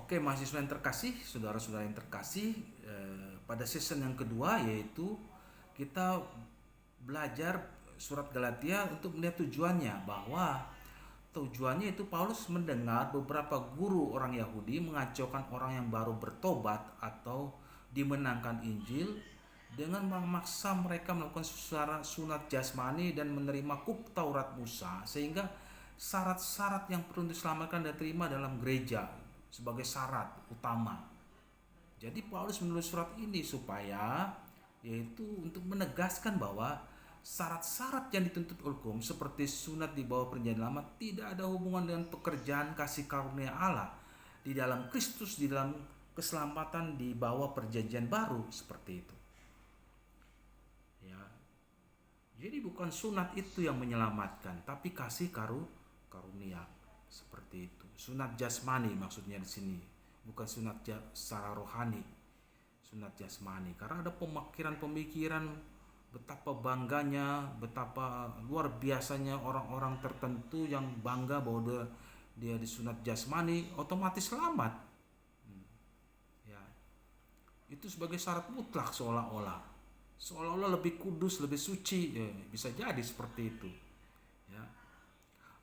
Oke, mahasiswa yang terkasih, saudara-saudara yang terkasih, pada season yang kedua yaitu kita belajar surat Galatia untuk melihat tujuannya, bahwa tujuannya itu Paulus mendengar beberapa guru orang Yahudi mengacaukan orang yang baru bertobat atau dimenangkan Injil dengan memaksa mereka melakukan sunat jasmani dan menerima kuk Taurat Musa, sehingga syarat-syarat yang perlu diselamatkan dan diterima dalam gereja sebagai syarat utama. Jadi Paulus menulis surat ini supaya yaitu untuk menegaskan bahwa syarat-syarat yang dituntut hukum seperti sunat di bawah perjanjian lama tidak ada hubungan dengan pekerjaan kasih karunia Allah di dalam Kristus, di dalam keselamatan di bawah perjanjian baru, seperti itu. Ya. Jadi bukan sunat itu yang menyelamatkan, tapi kasih karunia, seperti itu. Sunat jasmani maksudnya di sini, bukan sunat secara rohani, sunat jasmani. Karena ada pemikiran betapa bangganya, betapa luar biasanya orang-orang tertentu yang bangga bahwa dia disunat jasmani otomatis selamat. Ya, itu sebagai syarat mutlak, seolah-olah lebih kudus, lebih suci. Ya, bisa jadi seperti itu. Ya.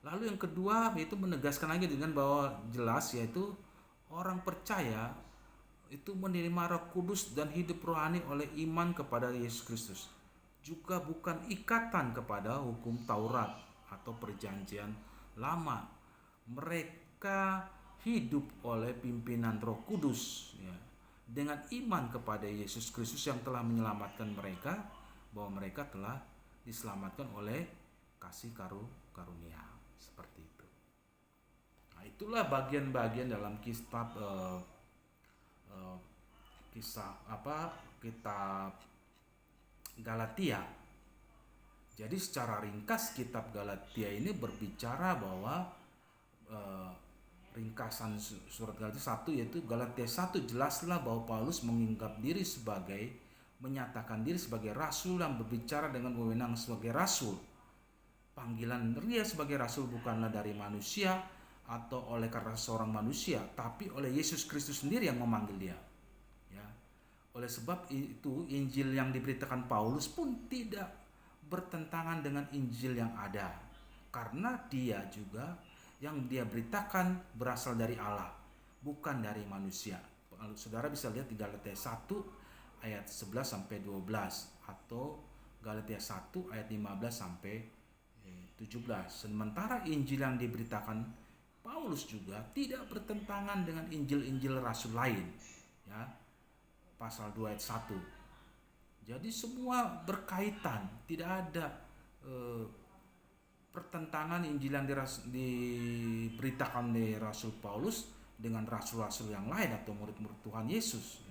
Lalu yang kedua yaitu menegaskan lagi dengan bahwa jelas, yaitu orang percaya itu menerima Roh Kudus dan hidup rohani oleh iman kepada Yesus Kristus, juga bukan ikatan kepada hukum Taurat atau perjanjian lama. Mereka hidup oleh pimpinan Roh Kudus, ya, dengan iman kepada Yesus Kristus yang telah menyelamatkan mereka, bahwa mereka telah diselamatkan oleh kasih karunia, seperti itu. Nah, itulah bagian-bagian dalam kitab kitab Galatia. Jadi secara ringkas kitab Galatia ini berbicara bahwa ringkasan surat Galatia 1 yaitu Galatia 1 jelaslah bahwa Paulus menyatakan diri sebagai rasul yang berbicara dengan wewenang sebagai rasul. Panggilan dia sebagai rasul bukanlah dari manusia atau oleh karena seorang manusia, tapi oleh Yesus Kristus sendiri yang memanggil dia. Ya. Oleh sebab itu Injil yang diberitakan Paulus pun tidak bertentangan dengan Injil yang ada, karena dia juga yang dia beritakan berasal dari Allah, bukan dari manusia. Saudara bisa lihat di Galatia 1 ayat 11 sampai 12 atau Galatia 1 ayat 15 sampai 17. Sementara Injil yang diberitakan Paulus juga tidak bertentangan dengan Injil-Injil rasul lain, ya. Pasal 2 ayat 1. Jadi semua berkaitan, tidak ada pertentangan Injil yang diberitakan oleh Rasul Paulus dengan rasul-rasul yang lain atau murid-murid Tuhan Yesus.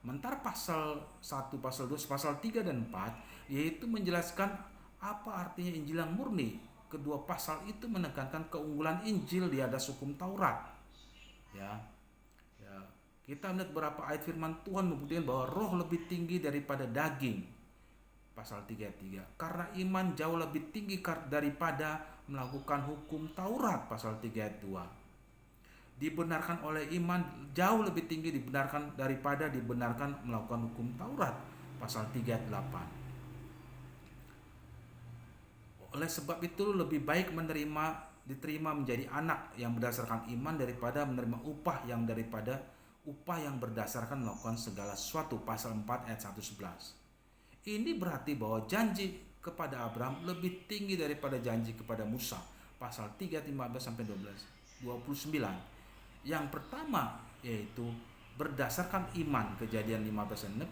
Sementara pasal 1, pasal 2, pasal 3 dan 4 yaitu menjelaskan apa artinya Injil yang murni. Kedua pasal itu menekankan keunggulan Injil di atas hukum Taurat. Ya. Kita melihat beberapa ayat firman Tuhan membuktikan bahwa roh lebih tinggi daripada daging. Pasal 3 ayat 3. Karena iman jauh lebih tinggi daripada melakukan hukum Taurat. Pasal 3 ayat 2. Dibenarkan oleh iman jauh lebih tinggi daripada dibenarkan melakukan hukum Taurat. Pasal 3 ayat 8. Oleh sebab itu lebih baik diterima menjadi anak yang berdasarkan iman daripada menerima upah yang berdasarkan melakukan segala sesuatu. Pasal 4 ayat 1-11. Ini berarti bahwa janji kepada Abraham lebih tinggi daripada janji kepada Musa. Pasal 3 ayat 15 sampai 29. Yang pertama yaitu berdasarkan iman, Kejadian 15 ayat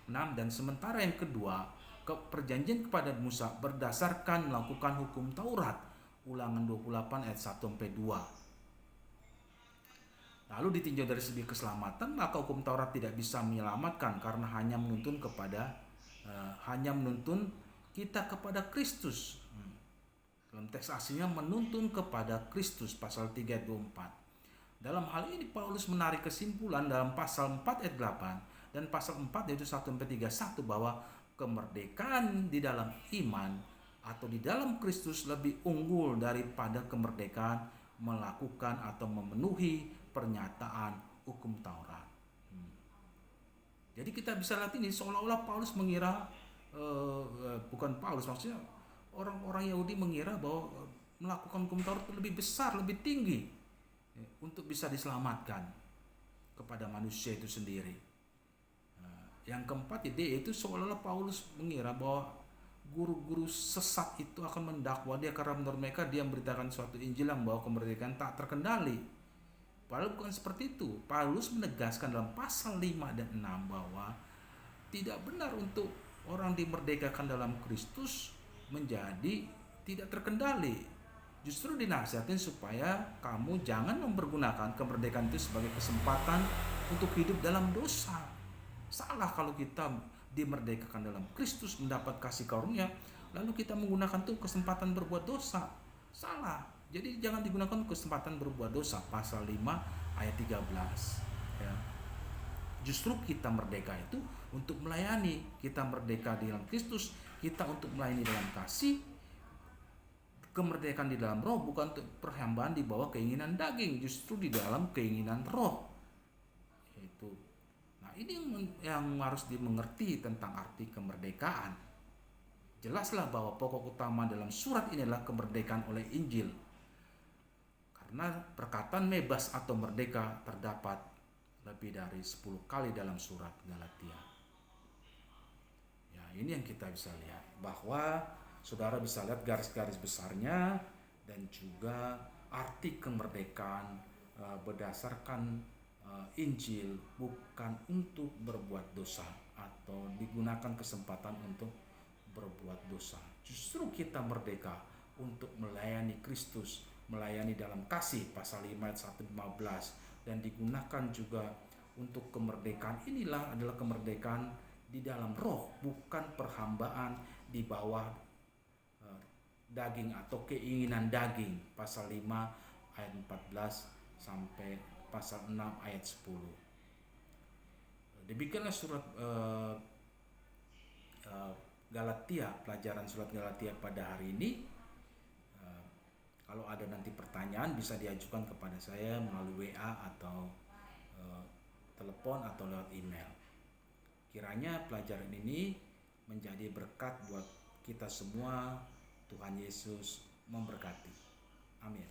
6, dan sementara yang kedua perjanjian kepada Musa berdasarkan melakukan hukum Taurat, Ulangan 28 ayat 1 sampai 2. Lalu ditinjau dari segi keselamatan, maka hukum Taurat tidak bisa menyelamatkan karena hanya menuntun kita kepada Kristus. Dalam teks aslinya menuntun kepada Kristus, pasal 3 ayat 24. Dalam hal ini Paulus menarik kesimpulan dalam pasal 4 ayat 8 dan pasal 4 yaitu 1 sampai 31 bahwa kemerdekaan di dalam iman atau di dalam Kristus lebih unggul daripada kemerdekaan melakukan atau memenuhi pernyataan hukum Taurat. Jadi kita bisa lihat ini seolah-olah Paulus mengira bukan Paulus, maksudnya orang-orang Yahudi mengira bahwa melakukan hukum Taurat itu lebih besar, lebih tinggi untuk bisa diselamatkan kepada manusia itu sendiri. Yang keempat itu seolah-olah Paulus mengira bahwa guru-guru sesat itu akan mendakwa dia karena menurut mereka dia memberitakan suatu Injil yang membawa kemerdekaan tak terkendali. Padahal bukan seperti itu. Paulus menegaskan dalam pasal 5 dan 6 bahwa tidak benar untuk orang dimerdekakan dalam Kristus menjadi tidak terkendali. Justru dinasihatin supaya kamu jangan mempergunakan kemerdekaan itu sebagai kesempatan untuk hidup dalam dosa. Salah kalau kita dimerdekakan dalam Kristus mendapat kasih karunia lalu kita menggunakan tuh kesempatan berbuat dosa. Salah. Jadi jangan digunakan kesempatan berbuat dosa. Pasal 5 ayat 13 ya. Justru kita merdeka itu untuk melayani. Kita merdeka di dalam Kristus, kita untuk melayani dalam kasih. Kemerdekaan di dalam roh bukan untuk perhambaan di bawah keinginan daging, justru di dalam keinginan roh. Itu. Nah, ini yang harus dimengerti tentang arti kemerdekaan. Jelaslah bahwa pokok utama dalam surat ini adalah kemerdekaan oleh Injil. Karena perkataan bebas atau merdeka terdapat lebih dari 10 kali dalam surat Galatia. Ya, ini yang kita bisa lihat bahwa saudara bisa lihat garis-garis besarnya dan juga arti kemerdekaan berdasarkan Injil bukan untuk berbuat dosa atau digunakan kesempatan untuk berbuat dosa. Justru kita merdeka untuk melayani Kristus, melayani dalam kasih pasal 5 ayat 1-15 dan digunakan juga untuk kemerdekaan inilah adalah kemerdekaan di dalam roh, bukan perhambaan di bawah daging atau keinginan daging. Pasal 5 ayat 14 sampai pasal 6 ayat 10. Demikianlah surat Galatia, pelajaran surat Galatia pada hari ini. Kalau ada nanti pertanyaan bisa diajukan kepada saya melalui WA atau telepon atau lewat email. Kiranya pelajaran ini menjadi berkat buat kita semua. Tuhan Yesus memberkati. Amin.